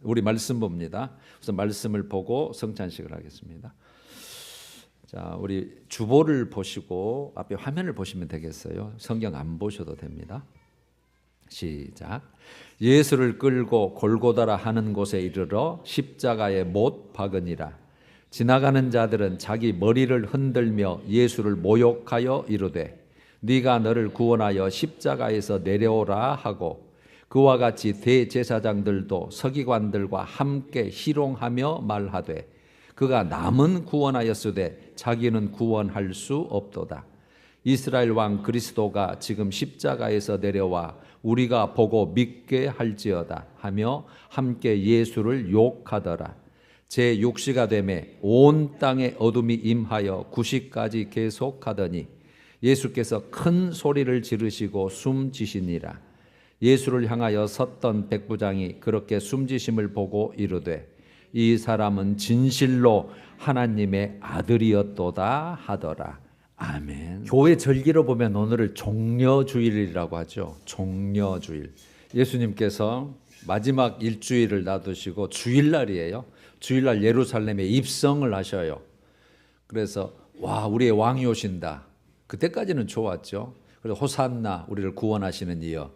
우리 말씀 봅니다. 우선 말씀을 보고 성찬식을 하겠습니다. 자, 우리 주보를 보시고 앞에 화면을 보시면 되겠어요. 성경 안 보셔도 됩니다. 시작. 예수를 끌고 골고다라 하는 곳에 이르러 십자가에 못 박으니라. 지나가는 자들은 자기 머리를 흔들며 예수를 모욕하여 이르되 네가 너를 구원하여 십자가에서 내려오라 하고, 그와 같이 대제사장들도 서기관들과 함께 희롱하며 말하되 그가 남은 구원하였으되 자기는 구원할 수 없도다. 이스라엘 왕 그리스도가 지금 십자가에서 내려와 우리가 보고 믿게 할지어다 하며 함께 예수를 욕하더라. 제6시가 되매 온 땅에 어둠이 임하여 9시까지 계속하더니 예수께서 큰 소리를 지르시고 숨지시니라. 예수를 향하여 섰던 백부장이 그렇게 숨지심을 보고 이르되 이 사람은 진실로 하나님의 아들이었도다 하더라. 아멘. 교회 절기로 보면 오늘을 종려주일이라고 하죠. 종려주일. 예수님께서 마지막 일주일을 놔두시고 주일날이에요. 주일날 예루살렘에 입성을 하셔요. 그래서 와, 우리의 왕이 오신다. 그때까지는 좋았죠. 그래서 호산나, 우리를 구원하시는 이여.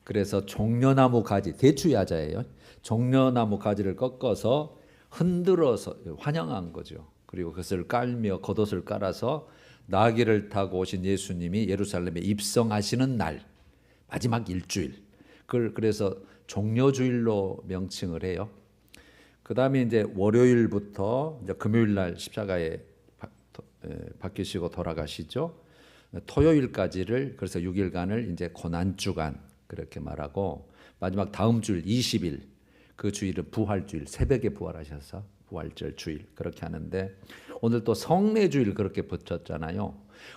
그래서 종려나무 가지, 대추야자예요. 종려나무 가지를 꺾어서 흔들어서 환영한 거죠. 그리고 그것을 깔며 겉옷을 깔아서 나귀를 타고 오신 예수님이 예루살렘에 입성하시는 날, 마지막 일주일. 그걸 그래서 종려주일로 명칭을 해요. 그 다음에 이제 월요일부터 이제 금요일 날 십자가에 박히시고 돌아가시죠. 토요일까지를, 그래서 6일간을 이제 고난주간 그렇게 말하고, 마지막 다음 주일 20일, 그 주일은 부활주일, 새벽에 부활하셔서 부활절 주일 그렇게 하는데, 오늘 또 성례주일 그렇게 붙였잖아요.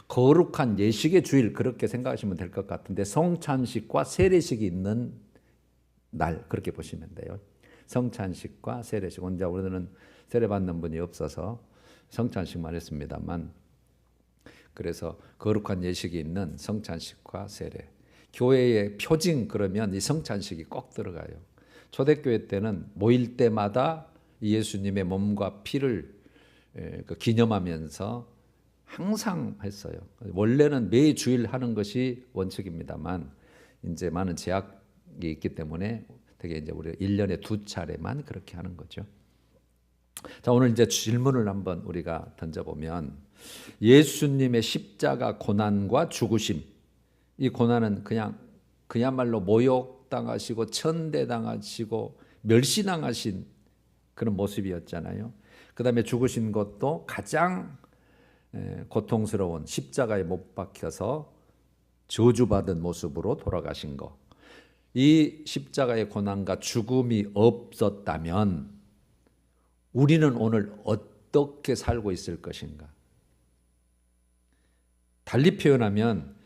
거룩한 예식의 주일 그렇게 생각하시면 될 것 같은데, 성찬식과 세례식이 있는 날 그렇게 보시면 돼요. 성찬식과 세례식. 혼자 우리는 세례 받는 분이 없어서 성찬식만 했습니다만, 그래서 거룩한 예식이 있는 성찬식과 세례. 교회의 표징 그러면 이 성찬식이 꼭 들어가요. 초대교회 때는 모일 때마다 예수님의 몸과 피를 기념하면서 항상 했어요. 원래는 매 주일 하는 것이 원칙입니다만, 이제 많은 제약이 있기 때문에 되게 이제 우리가 1년에 2차례만 그렇게 하는 거죠. 자, 오늘 이제 질문을 한번 우리가 던져보면, 예수님의 십자가 고난과 죽으심, 이 고난은 그야말로 모욕당하시고 천대당하시고 멸시당하신 그런 모습이었잖아요. 그 다음에 죽으신 것도 가장 고통스러운 십자가에 못 박혀서 저주받은 모습으로 돌아가신 것. 이 십자가의 고난과 죽음이 없었다면 우리는 오늘 어떻게 살고 있을 것인가? 달리 표현하면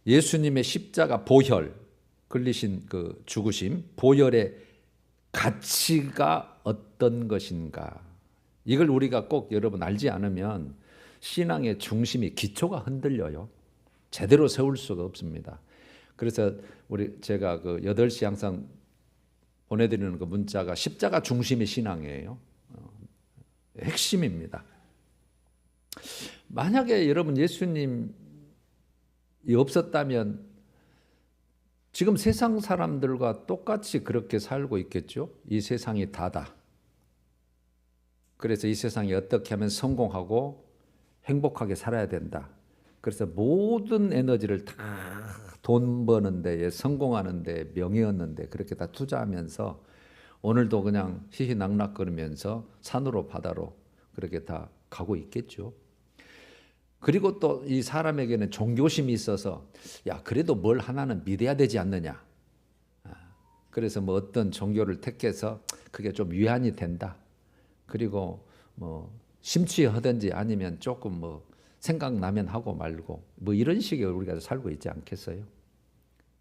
예수님의 십자가 보혈, 끌리신 그 죽으심, 보혈의 가치가 어떤 것인가? 이걸 우리가 꼭 여러분 알지 않으면 신앙의 중심이, 기초가 흔들려요. 제대로 세울 수가 없습니다. 그래서 제가 그 8시 항상 보내드리는 그 문자가 십자가 중심의 신앙이에요. 핵심입니다. 만약에 여러분 예수님이 없었다면 지금 세상 사람들과 똑같이 그렇게 살고 있겠죠. 이 세상이 다다. 그래서 이 세상이 어떻게 하면 성공하고 행복하게 살아야 된다. 그래서 모든 에너지를 다 돈 버는 데에, 성공하는 데, 명예 얻는 데 그렇게 다 투자하면서 오늘도 그냥 희희낙낙거리면서 산으로 바다로 그렇게 다 가고 있겠죠. 그리고 또 이 사람에게는 종교심이 있어서 야, 그래도 뭘 하나는 믿어야 되지 않느냐. 그래서 뭐 어떤 종교를 택해서 그게 좀 위안이 된다. 그리고 뭐 심취하든지 아니면 조금 뭐 생각나면 하고 말고 뭐 이런 식의 우리가 살고 있지 않겠어요?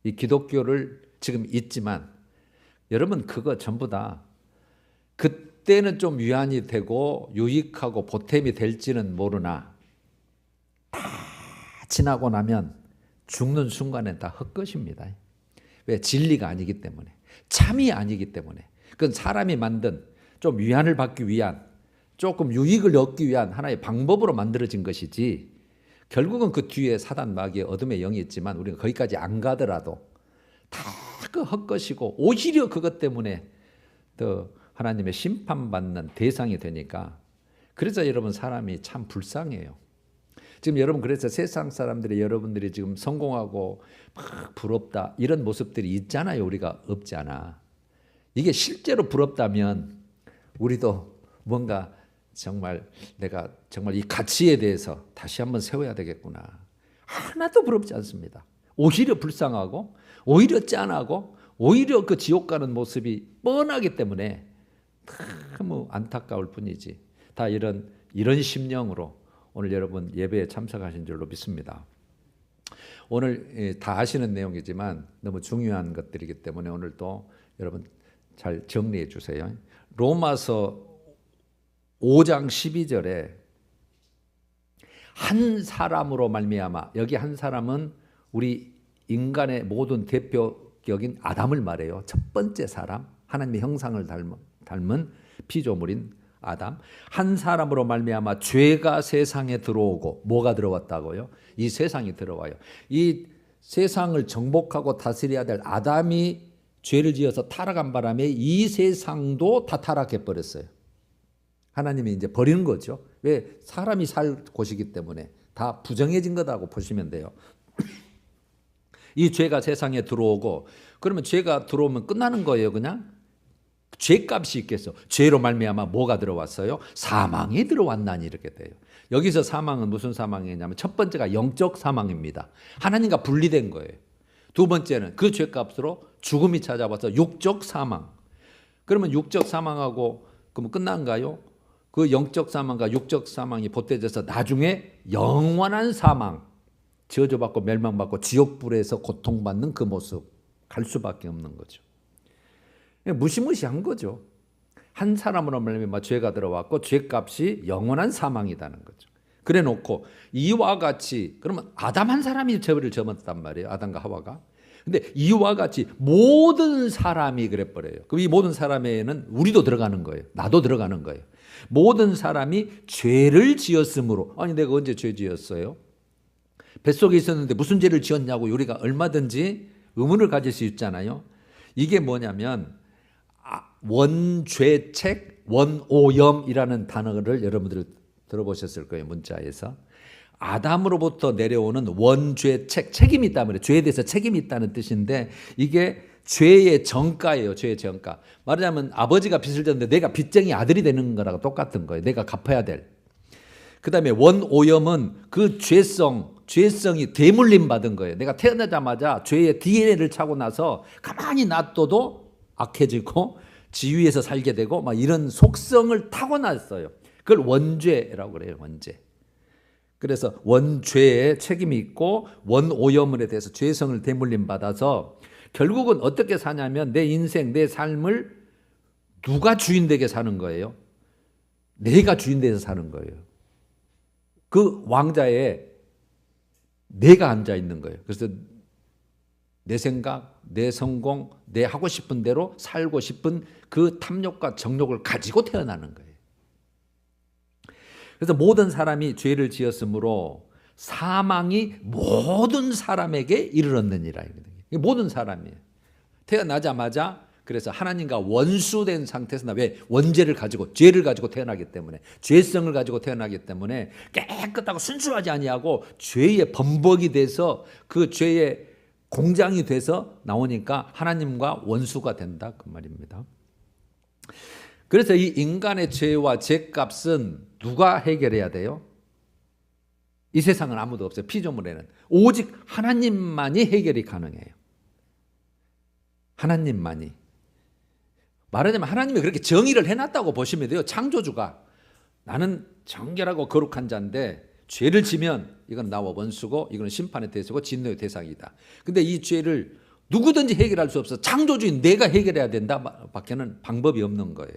이 기독교를 지금 있지만 여러분 그거 전부 다 그때는 좀 위안이 되고 유익하고 보탬이 될지는 모르나 다 지나고 나면 죽는 순간엔 다 헛것입니다. 왜? 진리가 아니기 때문에, 참이 아니기 때문에. 그건 사람이 만든 좀 위안을 받기 위한, 조금 유익을 얻기 위한 하나의 방법으로 만들어진 것이지, 결국은 그 뒤에 사단 마귀의 어둠의 영이 있지만 우리가 거기까지 안 가더라도 다 그 헛것이고, 오히려 그것 때문에 더 하나님의 심판받는 대상이 되니까. 그래서 여러분, 사람이 참 불쌍해요. 지금 여러분, 그래서 세상 사람들이 여러분들이 지금 성공하고 막 부럽다 이런 모습들이 있잖아요. 우리가 없지 않아. 이게 실제로 부럽다면 우리도 뭔가 정말 내가 정말 이 가치에 대해서 다시 한번 세워야 되겠구나. 하나도 부럽지 않습니다. 오히려 불쌍하고, 오히려 짠하고, 오히려 그 지옥 가는 모습이 뻔하기 때문에 너무 안타까울 뿐이지. 다 이런 심령으로 오늘 여러분 예배에 참석하신 줄로 믿습니다. 오늘 다 아시는 내용이지만 너무 중요한 것들이기 때문에 오늘 또 여러분 잘 정리해 주세요. 로마서 5장 12절에 한 사람으로 말미암아, 여기 한 사람은 우리 인간의 모든 대표격인 아담을 말해요. 첫 번째 사람, 하나님의 형상을 닮은 피조물인 아담. 한 사람으로 말미암아 죄가 세상에 들어오고, 뭐가 들어왔다고요? 이 세상이 들어와요. 이 세상을 정복하고 다스려야 될 아담이 죄를 지어서 타락한 바람에 이 세상도 다 타락해 버렸어요. 하나님이 이제 버리는 거죠. 왜? 사람이 살 곳이기 때문에 다 부정해진 거다고 보시면 돼요. 이 죄가 세상에 들어오고, 그러면 죄가 들어오면 끝나는 거예요. 그냥 죄값이 있겠어. 죄로 말미암아 뭐가 들어왔어요? 사망이 들어왔나니, 이렇게 돼요. 여기서 사망은 무슨 사망이냐면 첫 번째가 영적 사망입니다. 하나님과 분리된 거예요. 두 번째는 그 죄값으로 죽음이 찾아와서 육적 사망. 그러면 육적 사망하고 그러면 끝난가요? 그 영적 사망과 육적 사망이 보태져서 나중에 영원한 사망, 저주받고 멸망받고 지옥불에서 고통받는 그 모습 갈 수밖에 없는 거죠. 무시무시한 거죠. 한 사람으로 말미암아 죄가 들어왔고 죄값이 영원한 사망이라는 거죠. 그래 놓고 이와 같이, 그러면 아담 한 사람이 죄를 저물었단 말이에요. 아담과 하와가. 근데 이와 같이 모든 사람이 그래 버려요. 그럼 이 모든 사람에는 우리도 들어가는 거예요. 나도 들어가는 거예요. 모든 사람이 죄를 지었으므로. 아니, 내가 언제 죄 지었어요? 뱃속에 있었는데 무슨 죄를 지었냐고 우리가 얼마든지 의문을 가질 수 있잖아요. 이게 뭐냐면 원죄책, 원오염이라는 단어를 여러분들 들어보셨을 거예요. 문자에서. 아담으로부터 내려오는 원죄책, 책임이 있다 말이에요. 죄에 대해서 책임이 있다는 뜻인데, 이게 죄의 전가예요. 죄의 전가. 말하자면 아버지가 빚을 졌는데 내가 빚쟁이 아들이 되는 거랑 똑같은 거예요. 내가 갚아야 될. 그 다음에 원오염은 그 죄성이 대물림 받은 거예요. 내가 태어나자마자 죄의 DNA를 차고 나서 가만히 놔둬도 악해지고 지위에서 살게 되고 막 이런 속성을 타고났어요. 그걸 원죄라고 그래요. 원죄. 그래서 원죄에 책임이 있고 원오염에 대해서 죄성을 대물림 받아서 결국은 어떻게 사냐면 내 인생, 내 삶을 누가 주인되게 사는 거예요? 내가 주인돼서 사는 거예요. 그 왕자에 내가 앉아 있는 거예요. 그래서 내 생각, 내 성공, 내 하고 싶은 대로 살고 싶은 그 탐욕과 정욕을 가지고 태어나는 거예요. 그래서 모든 사람이 죄를 지었으므로 사망이 모든 사람에게 이르렀느니라. 모든 사람이에요. 태어나자마자 그래서 하나님과 원수된 상태에서, 왜? 원죄를 가지고, 죄를 가지고 태어나기 때문에, 죄성을 가지고 태어나기 때문에 깨끗하고 순수하지 아니하고 죄의 범벅이 돼서 그 죄의 공장이 돼서 나오니까 하나님과 원수가 된다, 그 말입니다. 그래서 이 인간의 죄와 죄값은 누가 해결해야 돼요? 이 세상은 아무도 없어요. 피조물에는 오직 하나님만이 해결이 가능해요. 하나님만이. 말하자면 하나님이 그렇게 정의를 해놨다고 보시면 돼요. 창조주가 나는 정결하고 거룩한 자인데 죄를 지면 이건 나와 원수고 이건 심판의 대상이고 진노의 대상이다. 근데 이 죄를 누구든지 해결할 수 없어. 창조주인 내가 해결해야 된다 밖에는 방법이 없는 거예요.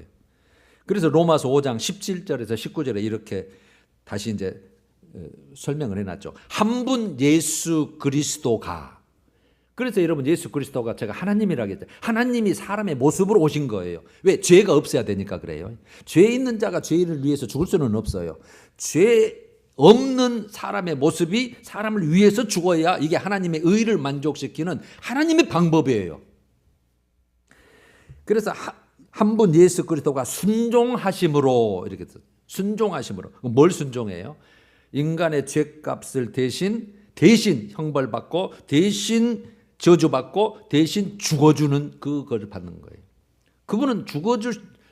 그래서 로마서 5장 17절에서 19절에 이렇게 다시 이제 설명을 해놨죠. 한 분 예수 그리스도가, 그래서 여러분 예수 그리스도가 제가 하나님이라고 했죠. 하나님이 사람의 모습으로 오신 거예요. 왜? 죄가 없어야 되니까 그래요. 죄 있는 자가 죄를 위해서 죽을 수는 없어요. 죄 없는 사람의 모습이 사람을 위해서 죽어야 이게 하나님의 의를 만족시키는 하나님의 방법이에요. 그래서 한 분 예수 그리스도가 순종하심으로 이렇게 순종하심으로 뭘 순종해요? 인간의 죄값을 대신 형벌받고 대신 저주받고 대신 죽어주는 그걸 받는 거예요. 그분은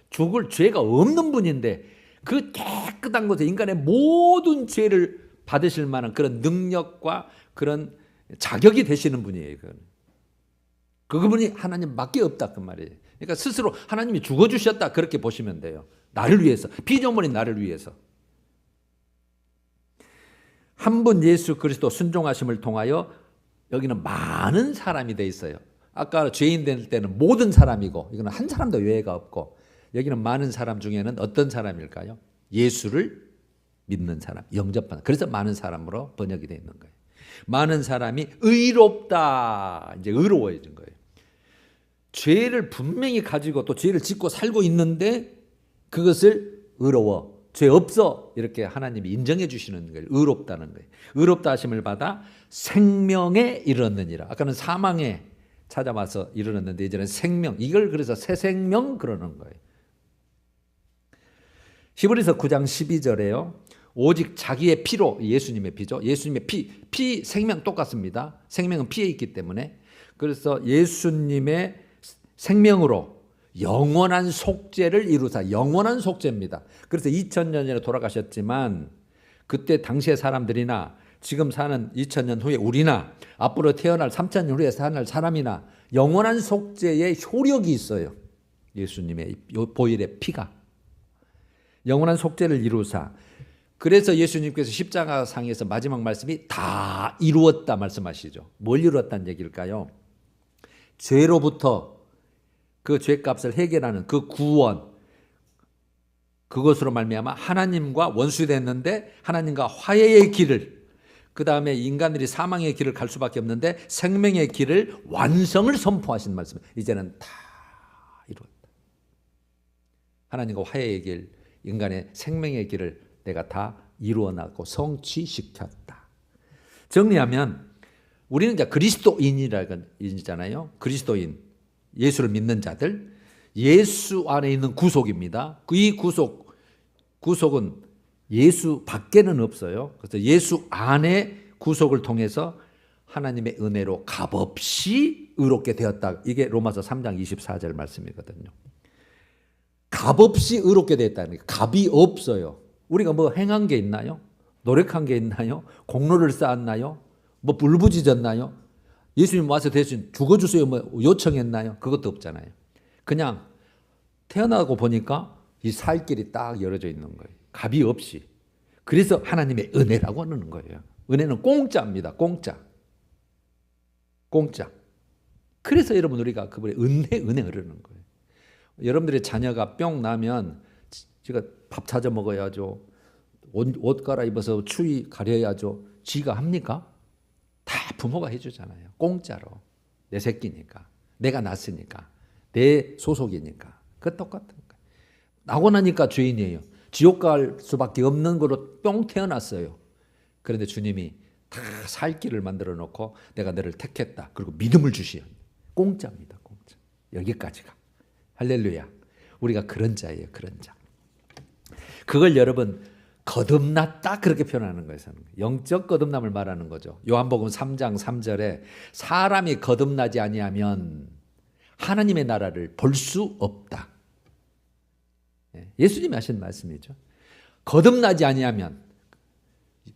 죽을 죄가 없는 분인데 그 깨끗한 곳에 인간의 모든 죄를 받으실 만한 그런 능력과 그런 자격이 되시는 분이에요. 그분이 하나님밖에 없다 그 말이에요. 그러니까 스스로 하나님이 죽어주셨다 그렇게 보시면 돼요. 나를 위해서, 피조물인 나를 위해서. 한 분 예수 그리스도 순종하심을 통하여 여기는 많은 사람이 돼 있어요. 아까 죄인 될 때는 모든 사람이고 이거는 한 사람도 예외가 없고 여기는 많은 사람 중에는 어떤 사람일까요? 예수를 믿는 사람, 영접하는. 그래서 많은 사람으로 번역이 되어 있는 거예요. 많은 사람이 의롭다. 이제 의로워진 거예요. 죄를 분명히 가지고 또 죄를 짓고 살고 있는데 그것을 의로워. 죄 없어. 이렇게 하나님이 인정해 주시는 거예요. 의롭다는 거예요. 의롭다 하심을 받아 생명에 이르렀느니라. 아까는 사망에 찾아와서 이르렀는데 이제는 생명. 이걸 그래서 새 생명 그러는 거예요. 히브리서 9장 12절에요. 오직 자기의 피로, 예수님의 피죠. 예수님의 피 생명 똑같습니다. 생명은 피에 있기 때문에. 그래서 예수님의 생명으로 영원한 속죄를 이루사. 영원한 속죄입니다. 그래서 2000년 전에 돌아가셨지만 그때 당시의 사람들이나 지금 사는 2000년 후에 우리나 앞으로 태어날 3000년 후에 사는 사람이나 영원한 속죄의 효력이 있어요. 예수님의 보혈의 피가. 영원한 속죄를 이루사. 그래서 예수님께서 십자가상에서 마지막 말씀이 다 이루었다 말씀하시죠. 뭘 이루었다는 얘기일까요? 죄로부터 그 죄값을 해결하는 그 구원, 그것으로 말미암아 하나님과 원수됐는데 하나님과 화해의 길을, 그 다음에 인간들이 사망의 길을 갈 수밖에 없는데 생명의 길을 완성을 선포하신 말씀. 이제는 다 이루었다. 하나님과 화해의 길, 인간의 생명의 길을 내가 다 이루어놨고 성취시켰다. 정리하면 우리는 이제 그리스도인이잖아요. 그리스도인, 예수를 믿는 자들, 예수 안에 있는 구속입니다. 이 구속은 예수 밖에는 없어요. 그래서 예수 안에 구속을 통해서 하나님의 은혜로 값없이 의롭게 되었다. 이게 로마서 3장 24절 말씀이거든요. 값없이 의롭게 되었다는 게 값이 없어요. 우리가 뭐 행한 게 있나요? 노력한 게 있나요? 공로를 쌓았나요? 뭐 불부지졌나요? 예수님 와서 대신 죽어주세요 뭐 요청했나요? 그것도 없잖아요. 그냥 태어나고 보니까 이 살 길이 딱 열어져 있는 거예요. 값이 없이. 그래서 하나님의 은혜라고 하는 거예요. 은혜는 공짜입니다. 공짜. 그래서 여러분 우리가 그분의 은혜 흐르는 거예요. 여러분들의 자녀가 뿅 나면 제가 밥 찾아 먹어야죠. 옷 갈아입어서 추위 가려야죠. 지가 합니까? 다 부모가 해주잖아요. 공짜로. 내 새끼니까. 내가 낳았으니까. 내 소속이니까. 그거 똑같은 거예요. 나고 나니까 죄인이에요. 지옥 갈 수밖에 없는 거로 뿅 태어났어요. 그런데 주님이 다 살 길을 만들어 놓고 내가 너를 택했다. 그리고 믿음을 주시오. 공짜입니다. 공짜. 여기까지가. 할렐루야. 우리가 그런 자예요. 그런 자. 그걸 여러분 거듭났다 그렇게 표현하는 거예요. 영적 거듭남을 말하는 거죠. 요한복음 3장 3절에 사람이 거듭나지 아니하면 하나님의 나라를 볼 수 없다. 예수님이 하신 말씀이죠. 거듭나지 아니하면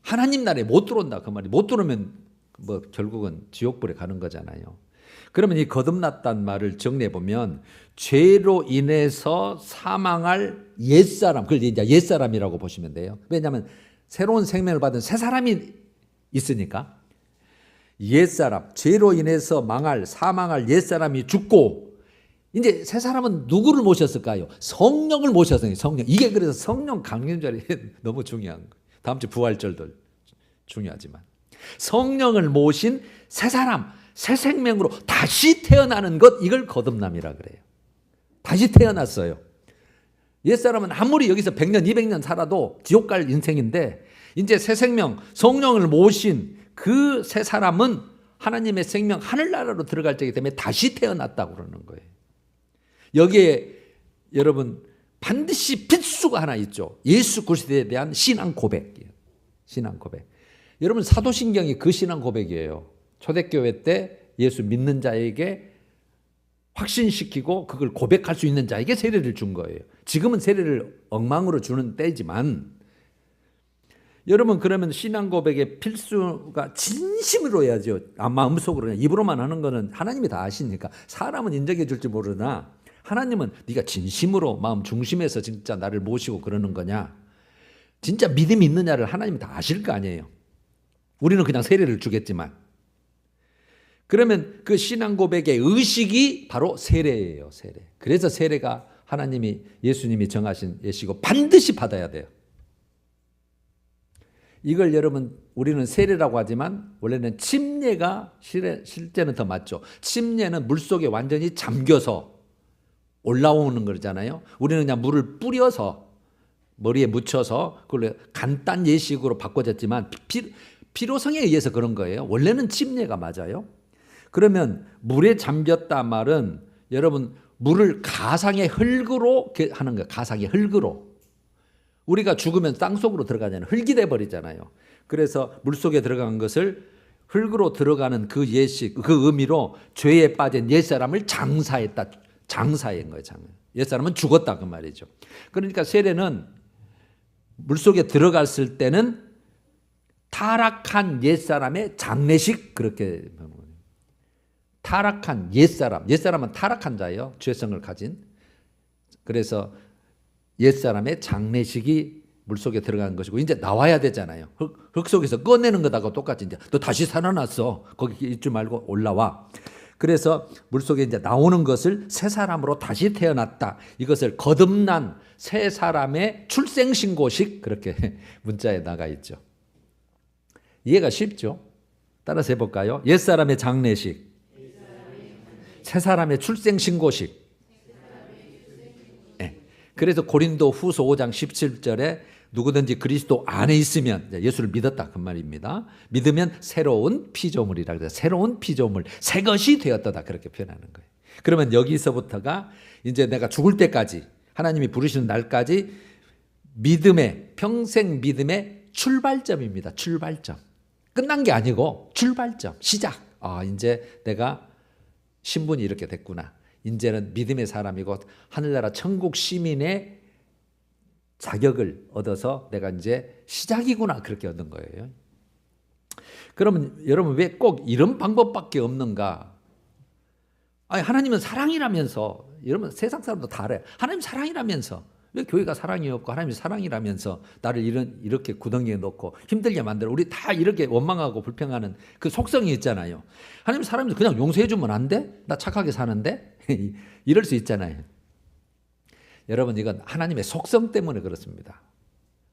하나님 나라에 못 들어온다 그 말이. 못 들어오면 뭐 결국은 지옥불에 가는 거잖아요. 그러면 이 거듭났다는 말을 정리해 보면 죄로 인해서 사망할 옛사람, 그걸 이제 옛사람이라고 보시면 돼요. 왜냐하면 새로운 생명을 받은 새 사람이 있으니까. 옛사람, 죄로 인해서 사망할 옛사람이 죽고 이제 새 사람은 누구를 모셨을까요? 성령을 모셨어요. 성령. 이게 그래서 성령 강림절이 너무 중요한 거예요. 다음 주 부활절도 중요하지만 성령을 모신 새 사람, 새 생명으로 다시 태어나는 것, 이걸 거듭남이라 그래요. 다시 태어났어요. 옛사람은 아무리 여기서 100년, 200년 살아도 지옥 갈 인생인데 이제 새 생명, 성령을 모신 그 새 사람은 하나님의 생명, 하늘나라로 들어갈 때이기 때문에 다시 태어났다고 그러는 거예요. 여기에 여러분 반드시 필수가 하나 있죠. 예수 그리스도에 대한 신앙 고백이에요. 신앙 고백. 여러분 사도신경이 그 신앙 고백이에요. 초대교회 때 예수 믿는 자에게 확신시키고 그걸 고백할 수 있는 자에게 세례를 준 거예요. 지금은 세례를 엉망으로 주는 때지만 여러분 그러면 신앙 고백의 필수가 진심으로 해야죠. 마음속으로 그냥 입으로만 하는 거는 하나님이 다 아시니까 사람은 인정해 줄지 모르나 하나님은 네가 진심으로 마음 중심에서 진짜 나를 모시고 그러는 거냐, 진짜 믿음이 있느냐를 하나님이 다 아실 거 아니에요. 우리는 그냥 세례를 주겠지만. 그러면 그 신앙 고백의 의식이 바로 세례예요. 세례. 그래서 세례가 하나님이 예수님이 정하신 예시고 반드시 받아야 돼요. 이걸 여러분 우리는 세례라고 하지만 원래는 침례가 실제는 더 맞죠. 침례는 물속에 완전히 잠겨서 올라오는 거잖아요. 우리는 그냥 물을 뿌려서 머리에 묻혀서 그걸 간단 예식으로 바꿔졌지만 필요성에 의해서 그런 거예요. 원래는 침례가 맞아요. 그러면 물에 잠겼다 말은 여러분 물을 가상의 흙으로 하는 거예요. 가상의 흙으로. 우리가 죽으면 땅속으로 들어가잖아요. 흙이 돼버리잖아요. 그래서 물속에 들어간 것을 흙으로 들어가는 그 예식, 그 의미로 죄에 빠진 옛사람을 장사했다. 장사인 거예요. 옛사람은 죽었다 그 말이죠. 그러니까 세례는 물속에 들어갔을 때는 타락한 옛사람의 장례식, 그렇게 타락한 옛사람은 타락한 자예요. 죄성을 가진. 그래서 옛사람의 장례식이 물속에 들어가는 것이고 이제 나와야 되잖아요. 흙 속에서 꺼내는 것하고 똑같이 이제 너 다시 살아났어. 거기 있지 말고 올라와. 그래서 물속에 이제 나오는 것을 새 사람으로 다시 태어났다. 이것을 거듭난 새 사람의 출생신고식, 그렇게 문자에 나가 있죠. 이해가 쉽죠? 따라서 해볼까요? 옛사람의 장례식, 새 사람의 출생신고식. 그래서 고린도 후서 5장 17절에 누구든지 그리스도 안에 있으면, 예수를 믿었다 그 말입니다. 믿으면 새로운 피조물이라 그래서 새로운 피조물, 새 것이 되었다 그렇게 표현하는 거예요. 그러면 여기서부터가 이제 내가 죽을 때까지 하나님이 부르시는 날까지 믿음의, 평생 믿음의 출발점입니다. 출발점. 끝난 게 아니고 출발점, 시작. 이제 내가 신분이 이렇게 됐구나. 이제는 믿음의 사람이고 하늘나라 천국 시민의 자격을 얻어서 내가 이제 시작이구나, 그렇게 얻는 거예요. 그러면 여러분 왜 꼭 이런 방법밖에 없는가? 하나님은 사랑이라면서, 여러분 세상 사람도 다 알아요. 하나님 사랑이라면서 왜 교회가 사랑이었고 하나님이 사랑이라면서 나를 이렇게 구덩이에 넣고 힘들게 만들어, 우리 다 이렇게 원망하고 불평하는 그 속성이 있잖아요. 하나님 사람이 그냥 용서해 주면 안 돼? 나 착하게 사는데? 이럴 수 있잖아요. 여러분 이건 하나님의 속성 때문에 그렇습니다.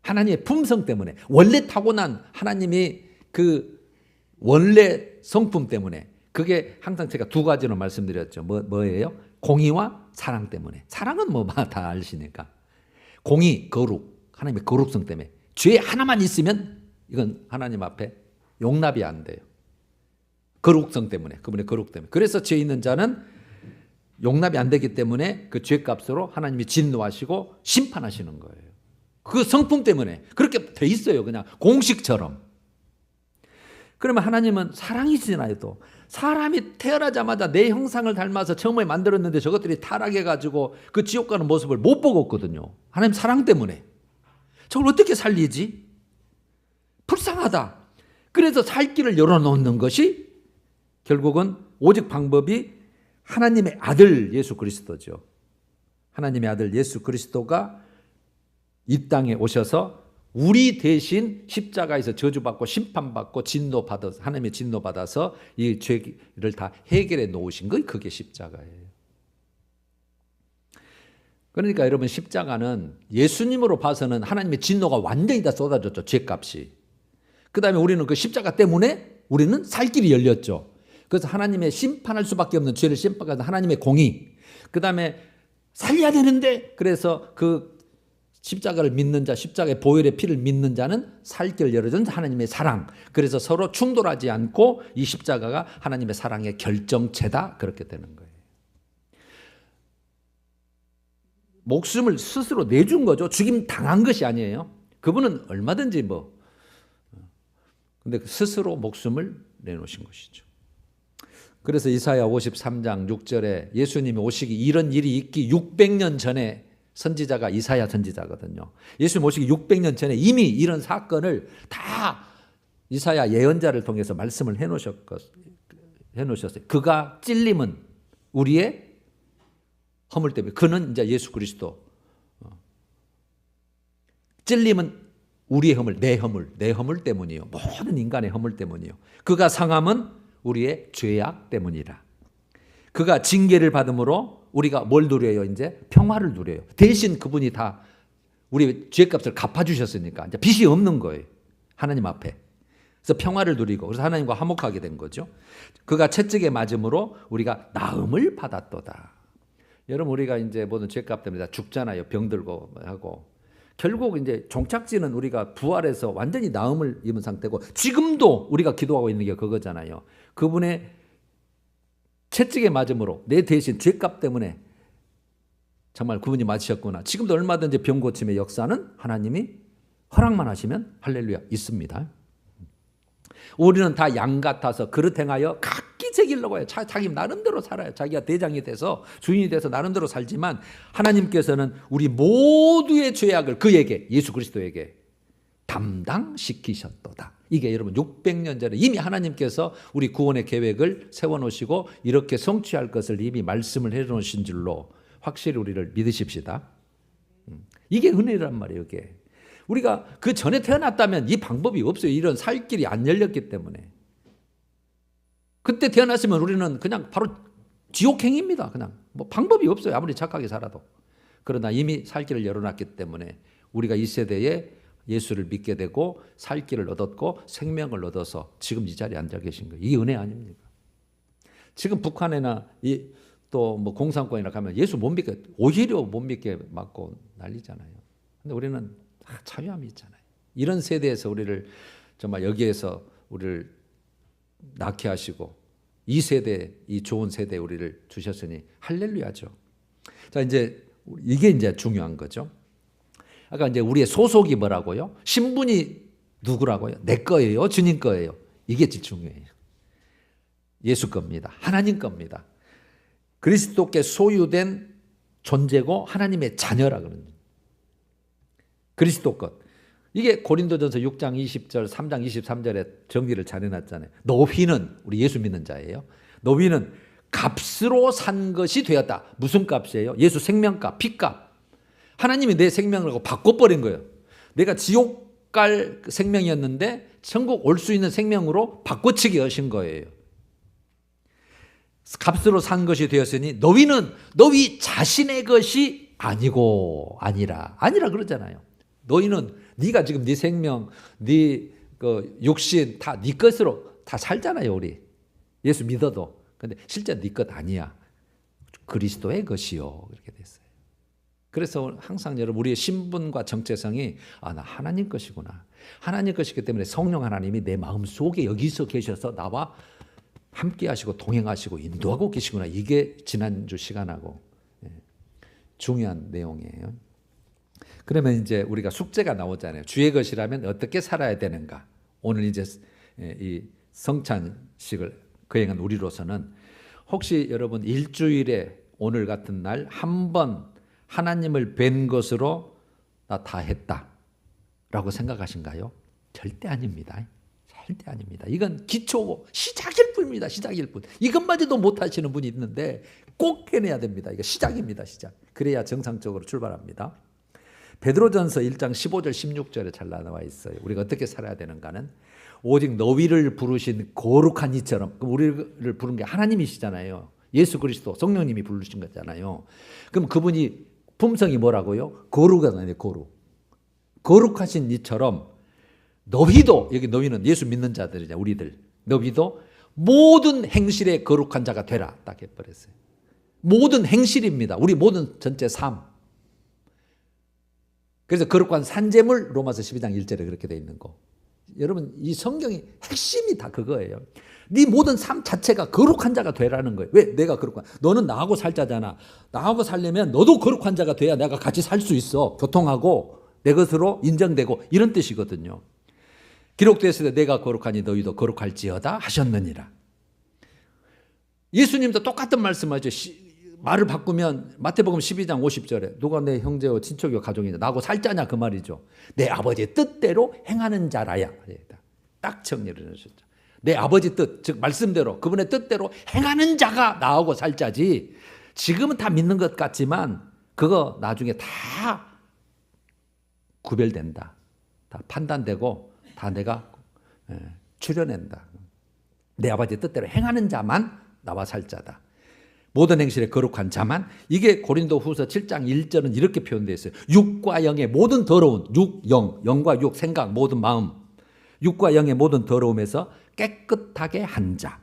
하나님의 품성 때문에, 원래 타고난 하나님이 그 원래 성품 때문에. 그게 항상 제가 두 가지로 말씀드렸죠. 뭐예요? 공의와 사랑 때문에. 사랑은 뭐 다 아시니까. 공의, 거룩, 하나님의 거룩성 때문에. 죄 하나만 있으면 이건 하나님 앞에 용납이 안 돼요. 거룩성 때문에, 그분의 거룩 때문에. 그래서 죄 있는 자는 용납이 안 되기 때문에 그 죄값으로 하나님이 진노하시고 심판하시는 거예요. 그 성품 때문에 그렇게 돼 있어요. 그냥 공식처럼. 그러면 하나님은 사랑이시잖아요. 또 사람이 태어나자마자 내 형상을 닮아서 처음에 만들었는데 저것들이 타락해가지고 그 지옥 가는 모습을 못 보겠거든요. 하나님 사랑 때문에. 저걸 어떻게 살리지? 불쌍하다. 그래서 살 길을 열어놓는 것이 결국은 오직 방법이 하나님의 아들 예수 그리스도죠. 하나님의 아들 예수 그리스도가 이 땅에 오셔서 우리 대신 십자가에서 저주받고 심판받고 진노받아서, 하나님의 진노받아서 이 죄를 다 해결해 놓으신 거, 그게 십자가예요. 그러니까 여러분 십자가는 예수님으로 봐서는 하나님의 진노가 완전히 다 쏟아졌죠. 죄값이. 그 다음에 우리는 그 십자가 때문에 우리는 살 길이 열렸죠. 그래서 하나님의 심판할 수밖에 없는 죄를 심판하는 하나님의 공의. 그 다음에 살려야 되는데 그래서 그 십자가를 믿는 자, 십자가의 보혈의 피를 믿는 자는 살 길을 열어준 하나님의 사랑. 그래서 서로 충돌하지 않고 이 십자가가 하나님의 사랑의 결정체다. 그렇게 되는 거예요. 목숨을 스스로 내준 거죠. 죽임 당한 것이 아니에요. 그분은 얼마든지 근데 스스로 목숨을 내놓으신 것이죠. 그래서 이사야 53장 6절에 예수님이 오시기 이런 일이 있기 600년 전에 선지자가 이사야 선지자거든요. 예수님 오시기 600년 전에 이미 이런 사건을 다 이사야 예언자를 통해서 말씀을 해놓으셨어요. 그가 찔림은 우리의 허물 때문에. 그는 이제 예수 그리스도. 찔림은 우리의 허물, 내 허물 때문이요. 모든 인간의 허물 때문이요. 그가 상함은 우리의 죄악 때문이라. 그가 징계를 받음으로 우리가 뭘 누려요? 이제 평화를 누려요. 대신 그분이 다 우리 죄값을 갚아주셨으니까 이제 빚이 없는 거예요. 하나님 앞에. 그래서 평화를 누리고 그래서 하나님과 화목하게 된 거죠. 그가 채찍에 맞음으로 우리가 나음을 받았도다. 여러분 우리가 이제 모든 죄값 때문에 다 죽잖아요. 병들고 하고. 결국 이제 종착지는 우리가 부활해서 완전히 나음을 입은 상태고 지금도 우리가 기도하고 있는 게 그거잖아요. 그분의 채찍에 맞음으로 내 대신 죄값 때문에 정말 그분이 맞으셨구나. 지금도 얼마든지 병 고침의 역사는 하나님이 허락만 하시면 할렐루야 있습니다. 우리는 다 양 같아서 그릇 행하여 각기 제 길로 가요. 자기 나름대로 살아요. 자기가 대장이 돼서 주인이 돼서 나름대로 살지만 하나님께서는 우리 모두의 죄악을 그에게 예수 그리스도에게 담당시키셨도다. 이게 여러분 600년 전에 이미 하나님께서 우리 구원의 계획을 세워놓으시고 이렇게 성취할 것을 이미 말씀을 해놓으신 줄로 확실히 우리를 믿으십시다. 이게 은혜란 말이에요. 이게. 우리가 그 전에 태어났다면 이 방법이 없어요. 이런 살 길이 안 열렸기 때문에. 그때 태어났으면 우리는 그냥 바로 지옥행입니다. 그냥 방법이 없어요. 아무리 착하게 살아도. 그러나 이미 살 길을 열어놨기 때문에 우리가 이 세대에 예수를 믿게 되고 살 길을 얻었고 생명을 얻어서 지금 이 자리에 앉아 계신 거예요. 이게 은혜 아닙니까? 지금 북한이나 또 공산권이나 가면 예수 못 믿게 오히려 못 믿게 맞고 난리잖아요. 근데 우리는 자유함이 있잖아요. 이런 세대에서 우리를 정말 여기에서 우리를 낳게 하시고 이 세대, 이 좋은 세대에 우리를 주셨으니 할렐루야죠. 자, 이제 이게 이제 중요한 거죠. 아까 이제 우리의 소속이 뭐라고요? 신분이 누구라고요? 내 거예요? 주님 거예요? 이게 제일 중요해요. 예수 겁니다. 하나님 겁니다. 그리스도께 소유된 존재고 하나님의 자녀라 그러는 그리스도 것. 이게 고린도전서 6장 20절, 3장 23절에 정리를 잘 해놨잖아요. 너희는 우리 예수 믿는 자예요. 너희는 값으로 산 것이 되었다. 무슨 값이에요? 예수 생명값, 피값. 하나님이 내 생명을 바꿔버린 거예요. 내가 지옥 갈 생명이었는데 천국 올 수 있는 생명으로 바꿔치기 하신 거예요. 값으로 산 것이 되었으니 너희 자신의 것이 아니라 그러잖아요. 너희는 네가 지금 네 생명, 네 육신 다 네 것으로 다 살잖아요. 우리 예수 믿어도. 근데 실제 네 것 아니야. 그리스도의 것이요. 이렇게 됐어요. 그래서 항상 여러분 우리의 신분과 정체성이 나 하나님 것이구나. 하나님 것이기 때문에 성령 하나님이 내 마음 속에 여기서 계셔서 나와 함께 하시고 동행하시고 인도하고 계시구나. 이게 지난주 시간하고 중요한 내용이에요. 그러면 이제 우리가 숙제가 나오잖아요. 주의 것이라면 어떻게 살아야 되는가. 오늘 이제 이 성찬식을 거행한 우리로서는 혹시 여러분 일주일에 오늘 같은 날 한 번 하나님을 뵌 것으로 나 다 했다라고 생각하신가요? 절대 아닙니다. 절대 아닙니다. 이건 기초고 시작일 뿐입니다. 시작일 뿐. 이것마저도 못하시는 분이 있는데 꼭 해내야 됩니다. 이거 시작입니다. 시작. 그래야 정상적으로 출발합니다. 베드로전서 1장 15절 16절에 잘 나와 있어요. 우리가 어떻게 살아야 되는가는 오직 너희를 부르신 거룩한 이처럼. 우리를 부른 게 하나님이시잖아요. 예수 그리스도 성령님이 부르신 거잖아요. 그럼 그분이 품성이 뭐라고요? 거룩하다는 거룩. 거룩하신 이처럼 너희도, 여기 너희는 예수 믿는 자들이잖아요. 우리들. 너희도 모든 행실에 거룩한 자가 되라 딱 해버렸어요. 모든 행실입니다. 우리 모든 전체 삶. 그래서 거룩한 산재물 로마서 12장 1절에 그렇게 돼 있는 거. 여러분 이 성경의 핵심이 다 그거예요. 네 모든 삶 자체가 거룩한 자가 되라는 거예요. 왜? 내가 거룩한, 너는 나하고 살자잖아. 나하고 살려면 너도 거룩한 자가 돼야 내가 같이 살 수 있어. 교통하고 내 것으로 인정되고 이런 뜻이거든요. 기록되었을 때 내가 거룩하니 너희도 거룩할지어다 하셨느니라. 예수님도 똑같은 말씀하죠. 말을 바꾸면 마태복음 12장 50절에 누가 내 형제요 친척이요 가족이냐 나하고 살자냐 그 말이죠. 내 아버지의 뜻대로 행하는 자라야. 딱 정리를 해주셨죠. 내 아버지 뜻, 즉 말씀대로 그분의 뜻대로 행하는 자가 나하고 살자지. 지금은 다 믿는 것 같지만 그거 나중에 다 구별된다. 다 판단되고 다 내가 추려낸다. 내 아버지의 뜻대로 행하는 자만 나와 살 자다. 모든 행실에 거룩한 자만. 이게 고린도후서 7장 1절은 이렇게 표현되어 있어요. 육과 영의 모든 더러운, 육, 영, 영과 육, 생각, 모든 마음, 육과 영의 모든 더러움에서 깨끗하게 한 자.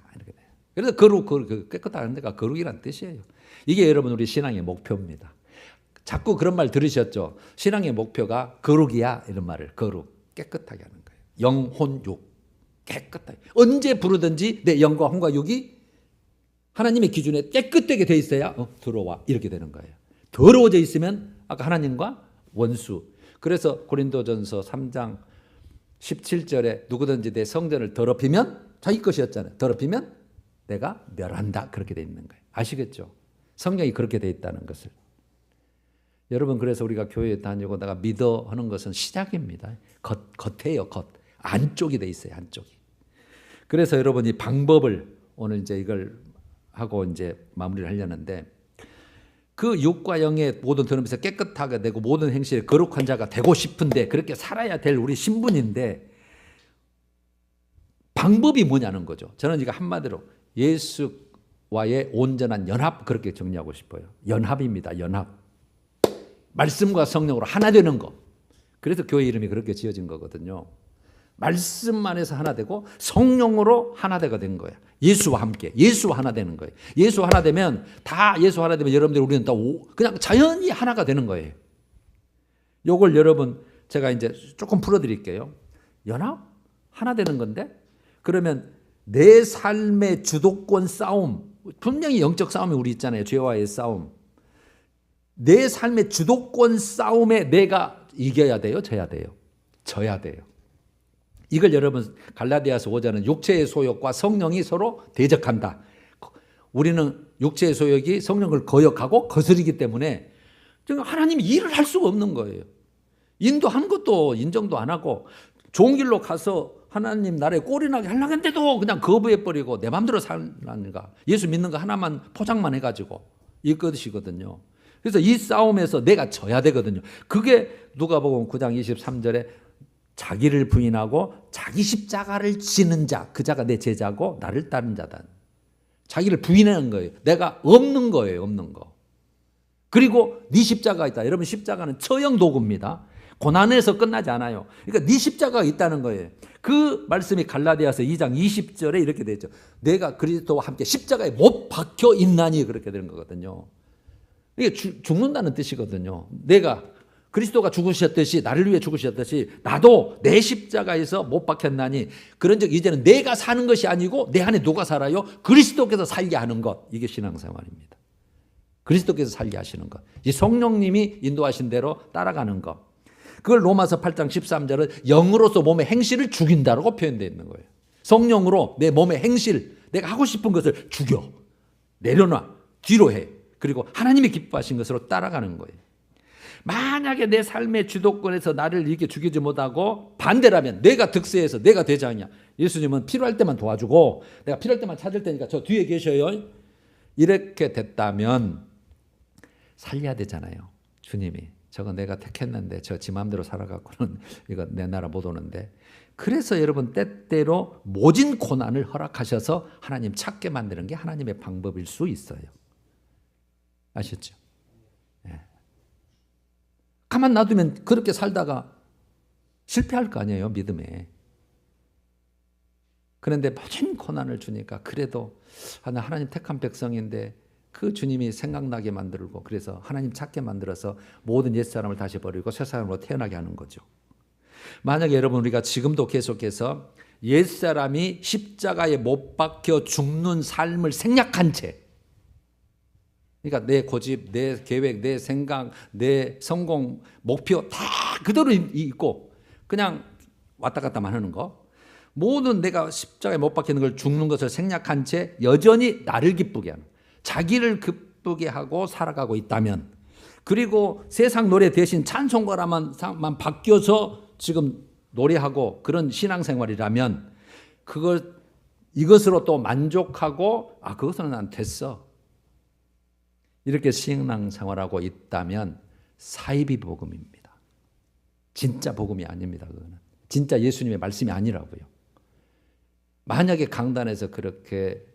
그래서 깨끗하게 한 자가 거룩이란 뜻이에요. 이게 여러분 우리 신앙의 목표입니다. 자꾸 그런 말 들으셨죠? 신앙의 목표가 거룩이야 이런 말을. 거룩, 깨끗하게 하는 거예요. 영, 혼, 육 깨끗하게. 언제 부르든지 내 영과 혼과 육이 하나님의 기준에 깨끗하게 돼 있어야 들어와 이렇게 되는 거예요. 더러워져 있으면 아까 하나님과 원수. 그래서 고린도전서 3장 17절에 누구든지 내 성전을 더럽히면 자기 것이었잖아요. 더럽히면 내가 멸한다 그렇게 돼 있는 거예요. 아시겠죠? 성경이 그렇게 돼 있다는 것을. 여러분 그래서 우리가 교회에 다니고 내가 믿어 하는 것은 시작입니다. 겉에요. 겉. 안쪽이 돼 있어요. 안쪽이. 그래서 여러분 이 방법을 오늘 이제 이걸 하고 이제 마무리를 하려는데 그 육과 영의 모든 더러움에서 깨끗하게 되고 모든 행실에 거룩한 자가 되고 싶은데 그렇게 살아야 될 우리 신분인데 방법이 뭐냐는 거죠. 저는 이거 한마디로 예수와의 온전한 연합 그렇게 정리하고 싶어요. 연합입니다. 연합. 말씀과 성령으로 하나 되는 거. 그래서 교회 이름이 그렇게 지어진 거거든요. 말씀 안에서 하나 되고 성령으로 하나 되가 된 거예요. 예수와 함께. 예수와 하나 되는 거예요. 예수 하나 되면 다 예수 하나 되면 여러분들 우리는 다 그냥 자연히 하나가 되는 거예요. 요걸 여러분 제가 이제 조금 풀어 드릴게요. 연합? 하나 되는 건데 그러면 내 삶의 주도권 싸움 분명히 영적 싸움이 우리 있잖아요. 죄와의 싸움. 내 삶의 주도권 싸움에 내가 이겨야 돼요? 져야 돼요? 져야 돼요. 이걸 여러분 갈라디아서 5장은 육체의 소욕과 성령이 서로 대적한다. 우리는 육체의 소욕이 성령을 거역하고 거스르기 때문에 하나님이 일을 할 수가 없는 거예요. 인도한 것도 인정도 안 하고 좋은 길로 가서 하나님 나라에 꼴이 나게 하려고 했는데도 그냥 거부해버리고 내 마음대로 살라는가. 예수 믿는 거 하나만 포장만 해가지고 이것이거든요. 그래서 이 싸움에서 내가 져야 되거든요. 그게 누가복음 9장 23절에 자기를 부인하고 자기 십자가를 지는 자, 그 자가 내 제자고 나를 따른 자다. 자기를 부인하는 거예요. 내가 없는 거예요. 없는 거. 그리고 네 십자가 있다. 여러분 십자가는 처형 도구입니다. 고난에서 끝나지 않아요. 그러니까 네 십자가가 있다는 거예요. 그 말씀이 갈라디아서 2장 20절에 이렇게 되어 있죠. 내가 그리스도와 함께 십자가에 못 박혀 있나니 그렇게 되는 거거든요. 이게 죽는다는 뜻이거든요. 내가 그리스도가 죽으셨듯이 나를 위해 죽으셨듯이 나도 내 십자가에서 못 박혔나니 그런즉 이제는 내가 사는 것이 아니고 내 안에 누가 살아요? 그리스도께서 살게 하는 것. 이게 신앙생활입니다. 그리스도께서 살게 하시는 것. 이 성령님이 인도하신 대로 따라가는 것. 그걸 로마서 8장 13절은 영으로서 몸의 행실을 죽인다라고 표현되어 있는 거예요. 성령으로 내 몸의 행실, 내가 하고 싶은 것을 죽여. 내려놔. 뒤로 해. 그리고 하나님이 기뻐하신 것으로 따라가는 거예요. 만약에 내 삶의 주도권에서 나를 이렇게 죽이지 못하고 반대라면 내가 득세해서 내가 대장이야. 예수님은 필요할 때만 도와주고 내가 필요할 때만 찾을 테니까 저 뒤에 계셔요. 이렇게 됐다면 살려야 되잖아요. 주님이 저거 내가 택했는데 저 지 마음대로 살아갖고는 이거 내 나라 못 오는데. 그래서 여러분 때때로 모진 고난을 허락하셔서 하나님 찾게 만드는 게 하나님의 방법일 수 있어요. 아셨죠? 네. 가만 놔두면 그렇게 살다가 실패할 거 아니에요, 믿음에. 그런데 모진 고난을 주니까 그래도 하나님 택한 백성인데 그 주님이 생각나게 만들고 그래서 하나님 찾게 만들어서 모든 옛사람을 다시 버리고 새사람으로 태어나게 하는 거죠. 만약에 여러분 우리가 지금도 계속해서 옛사람이 십자가에 못 박혀 죽는 삶을 생략한 채, 그러니까 내 고집, 내 계획, 내 생각, 내 성공, 목표 다 그대로 있고 그냥 왔다 갔다만 하는 거, 모든 내가 십자가에 못 박히는 걸 죽는 것을 생략한 채 여전히 나를 기쁘게 하는, 자기를 기쁘게 하고 살아가고 있다면, 그리고 세상 노래 대신 찬송가라만 바뀌어서 지금 노래하고 그런 신앙생활이라면 이것으로 또 만족하고 그것은 난 됐어, 이렇게 신앙생활하고 있다면 사이비 복음입니다. 진짜 복음이 아닙니다. 그거는 진짜 예수님의 말씀이 아니라고요. 만약에 강단에서 그렇게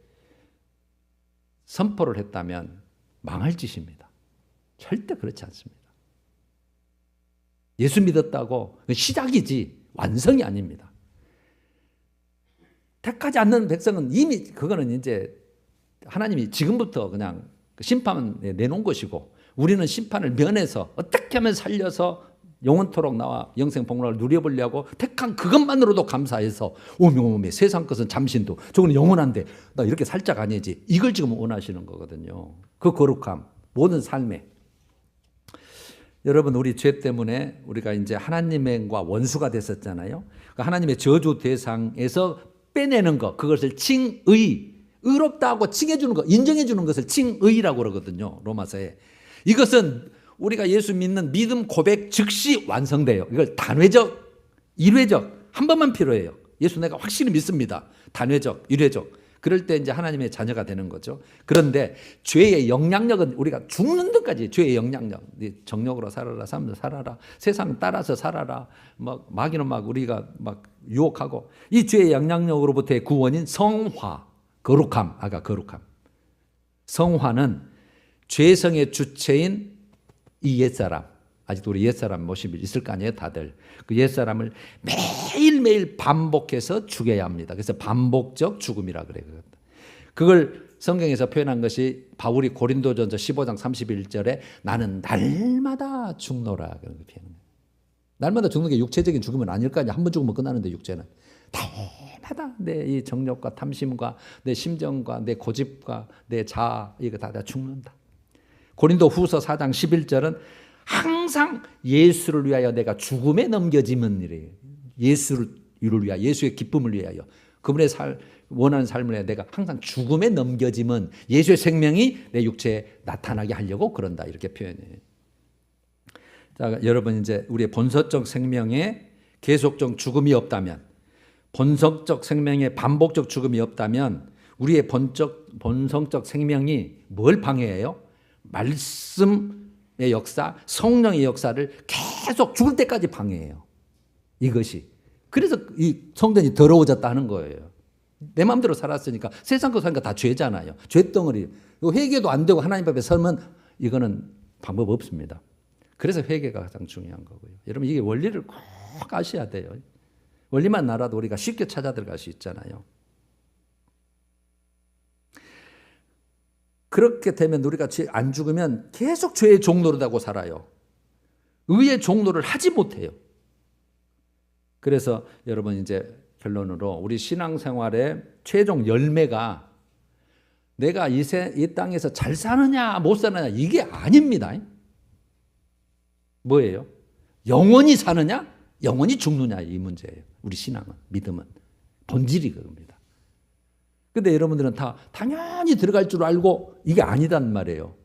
선포를 했다면 망할 짓입니다. 절대 그렇지 않습니다. 예수 믿었다고 시작이지 완성이 아닙니다. 택하지 않는 백성은 이미 그거는 이제 하나님이 지금부터 그냥 심판에 내놓은 것이고, 우리는 심판을 면해서 어떻게 하면 살려서 영원토록 나와 영생 복락을 누려보려고 택한 그것만으로도 감사해서 오메오메 세상 것은 잠신도 저거는 영원한데 나 이렇게 살짝 아니지, 이걸 지금 원하시는 거거든요. 그 거룩함, 모든 삶에. 여러분, 우리 죄 때문에 우리가 이제 하나님과 원수가 됐었잖아요. 그러니까 하나님의 저주 대상에서 빼내는 것, 그것을 칭의, 의롭다고 칭해주는 것, 인정해주는 것을 칭의라고 그러거든요. 로마서에. 이것은 우리가 예수 믿는 믿음 고백 즉시 완성돼요. 이걸 단회적, 일회적 한 번만 필요해요. 예수 내가 확실히 믿습니다. 단회적, 일회적. 그럴 때 이제 하나님의 자녀가 되는 거죠. 그런데 죄의 영향력은 우리가 죽는 데까지, 죄의 영향력, 정욕으로 살아라, 삶을 살아라, 세상 따라서 살아라, 마귀는 우리가 유혹하고, 이 죄의 영향력으로부터의 구원인 성화, 거룩함, 거룩함. 성화는 죄성의 주체인 이 옛사람, 아직도 우리 옛사람 모습이 있을 거 아니에요, 다들. 그 옛사람을 매일매일 반복해서 죽여야 합니다. 그래서 반복적 죽음이라 그래요. 그걸 성경에서 표현한 것이 바울이 고린도전서 15장 31절에 나는 날마다 죽노라 그런 거 표현해요. 날마다 죽는 게 육체적인 죽음은 아닐 거 아니야. 한 번 죽으면 끝나는데 육체는. 날마다 내 이 정욕과 탐심과 내 심정과 내 고집과 내 자아, 이거 다 죽는다. 고린도 후서 4장 11절은 항상 예수를 위하여 내가 죽음에 넘겨지는 일이에요. 예수를 위하여, 예수의 기쁨을 위하여, 그분의 원하는 삶을 위하여 내가 항상 죽음에 넘겨지면 예수의 생명이 내 육체에 나타나게 하려고 그런다, 이렇게 표현해요. 자, 여러분, 이제 우리의 본성적 생명에 계속적 죽음이 없다면, 본성적 생명에 반복적 죽음이 없다면 우리의 본성적 생명이 뭘 방해해요? 말씀의 역사, 성령의 역사를 계속 죽을 때까지 방해해요. 이것이. 그래서 이 성전이 더러워졌다 하는 거예요. 내 마음대로 살았으니까, 세상 거 사니까 다 죄잖아요. 죄덩어리. 회개도 안 되고 하나님 앞에 서면 이거는 방법 없습니다. 그래서 회개가 가장 중요한 거고요. 여러분, 이게 원리를 꼭 아셔야 돼요. 원리만 알아도 우리가 쉽게 찾아 들어갈 수 있잖아요. 그렇게 되면 우리가 안 죽으면 계속 죄의 종노릇하고 살아요. 의의 종노를 하지 못해요. 그래서 여러분, 이제 결론으로 우리 신앙생활의 최종 열매가 내가 이 땅에서 잘 사느냐 못 사느냐 이게 아닙니다. 뭐예요? 영원히 사느냐 영원히 죽느냐, 이 문제예요. 우리 신앙은, 믿음은 본질이 그겁니다. 근데 여러분들은 다 당연히 들어갈 줄 알고 이게 아니단 말이에요.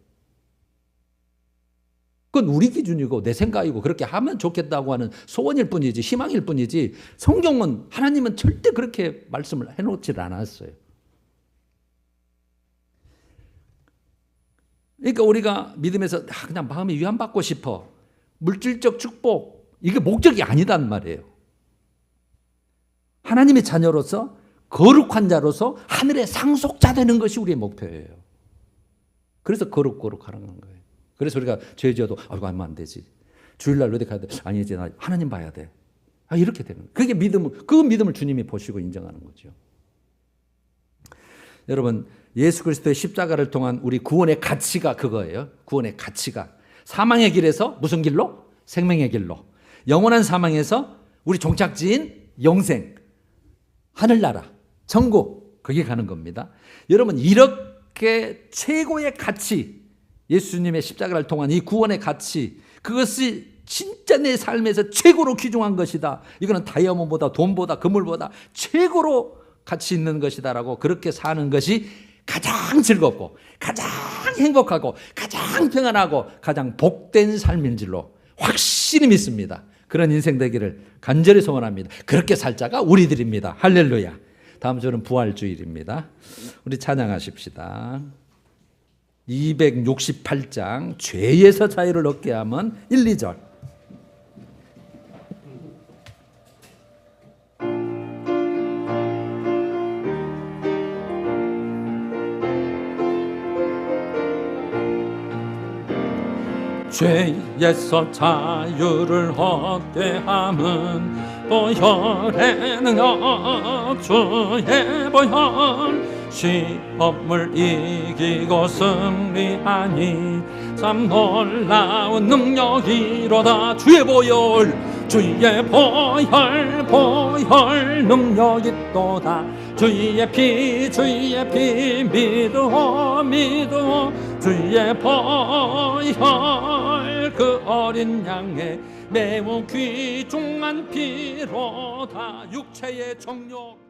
그건 우리 기준이고 내 생각이고 그렇게 하면 좋겠다고 하는 소원일 뿐이지, 희망일 뿐이지, 성경은, 하나님은 절대 그렇게 말씀을 해놓지 않았어요. 그러니까 우리가 믿음에서 그냥 마음이 위안받고 싶어, 물질적 축복, 이게 목적이 아니단 말이에요. 하나님의 자녀로서, 거룩한 자로서 하늘의 상속자 되는 것이 우리의 목표예요. 그래서 거룩하는 거예요. 그래서 우리가 죄 지어도 하면 안 되지, 주일날 어디 가야 돼, 아니 이제 나 하나님 봐야 돼, 이렇게 되는 거예요. 그게 믿음을 주님이 보시고 인정하는 거죠. 여러분, 예수 그리스도의 십자가를 통한 우리 구원의 가치가 그거예요. 구원의 가치가 사망의 길에서 무슨 길로? 생명의 길로. 영원한 사망에서 우리 종착지인 영생, 하늘나라, 천국, 거기 가는 겁니다. 여러분, 이렇게 최고의 가치, 예수님의 십자가를 통한 이 구원의 가치, 그것이 진짜 내 삶에서 최고로 귀중한 것이다. 이거는 다이아몬드보다 돈보다 금물보다 최고로 가치 있는 것이다라고 그렇게 사는 것이 가장 즐겁고 가장 행복하고 가장 평안하고 가장 복된 삶인 줄로 확실히 믿습니다. 그런 인생 되기를 간절히 소원합니다. 그렇게 살 자가 우리들입니다. 할렐루야. 다음 주는 부활주일입니다. 우리 찬양하십시다. 268장 죄에서 자유를 얻게 하면 1, 2절. 죄에서 자유를 얻게 함은 보혈의 능력 주의 보혈 시험을 이기고 승리하니 참 놀라운 능력이로다. 주의 보혈 능력이 또다. 주의 피 믿어 주의 보혈 그 어린 양의 매우 귀중한 피로다. 육체의 정욕